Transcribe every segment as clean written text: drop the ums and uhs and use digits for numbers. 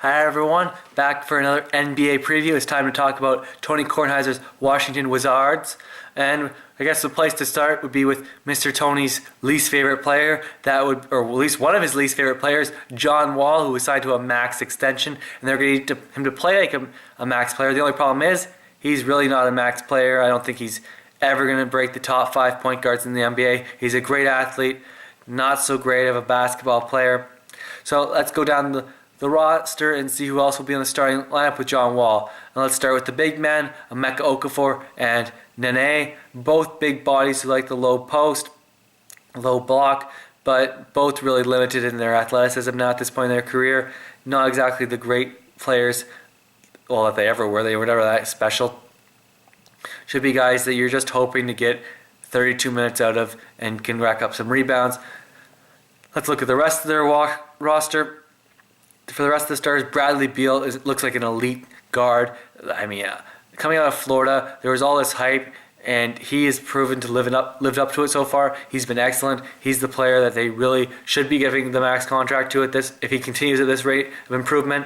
Hi everyone, back for another NBA preview. It's time to talk about Tony Kornheiser's Washington Wizards. And I guess the place to start would be with Mr. Tony's least favorite player, or at least one of his least favorite players, John Wall, who was signed to a max extension. And they're going to need him to play like a max player. The only problem is, he's really not a max player. I don't think he's ever going to break the top 5 point guards in the NBA. He's a great athlete, not so great of a basketball player. So let's go down the roster and see who else will be in the starting lineup with John Wall. And let's start with the big men, Emeka Okafor and Nene. Both big bodies who like the low post, low block, but both really limited in their athleticism now at this point in their career. Not exactly the great players, well, if they ever were, they were never that special. Should be guys that you're just hoping to get 32 minutes out of and can rack up some rebounds. Let's look at the rest of their roster. For the rest of the stars, Bradley Beal looks like an elite guard. I mean, coming out of Florida, there was all this hype, and he has proven to lived up to it so far. He's been excellent. He's the player that they really should be giving the max contract to if he continues at this rate of improvement.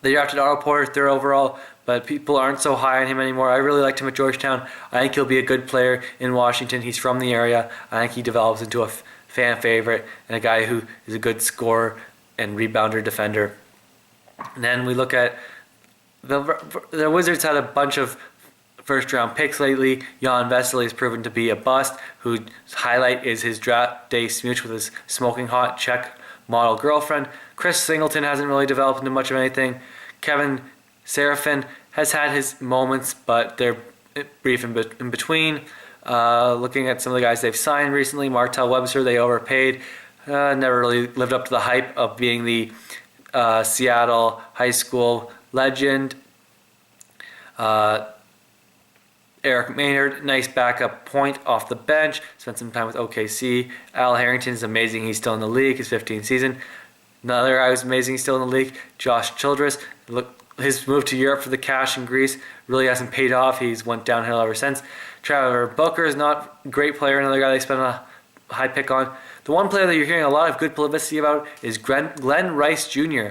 They drafted Otto Porter 3rd overall, but people aren't so high on him anymore. I really liked him at Georgetown. I think he'll be a good player in Washington. He's from the area. I think he develops into a fan favorite and a guy who is a good scorer and rebounder defender. And then we look at the Wizards had a bunch of first round picks lately. Jan Vesely has proven to be a bust, whose highlight is his draft day smooch with his smoking hot Czech model girlfriend. Chris Singleton hasn't really developed into much of anything. Kevin Seraphin has had his moments, but they're brief in between. Looking at some of the guys they've signed recently, Martell Webster, they overpaid. Never really lived up to the hype of being the Seattle high school legend. Eric Maynard, nice backup point off the bench. Spent some time with OKC. Al Harrington is amazing. He's still in the league. His 15th season. Another guy who's amazing. He's still in the league. Josh Childress. Look, his move to Europe for the cash in Greece really hasn't paid off. He's went downhill ever since. Trevor Booker is not a great player. Another guy they spent a high pick on. The one player that you're hearing a lot of good publicity about is Glenn Rice Jr.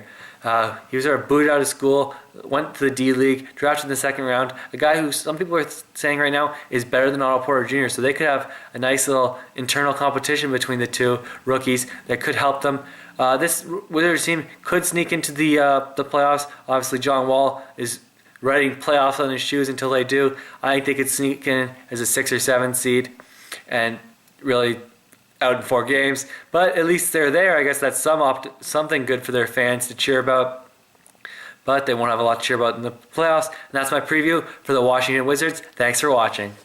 He was booted out of school, went to the D League, drafted in the 2nd round. A guy who some people are saying right now is better than Otto Porter Jr. So they could have a nice little internal competition between the two rookies that could help them. This Wizards team could sneak into the playoffs. Obviously, John Wall is riding playoffs on his shoes until they do. I think they could sneak in as a 6 or 7 seed and really out in 4 games, but at least they're there. I guess that's something good for their fans to cheer about, but they won't have a lot to cheer about in the playoffs. And that's my preview for the Washington Wizards. Thanks for watching.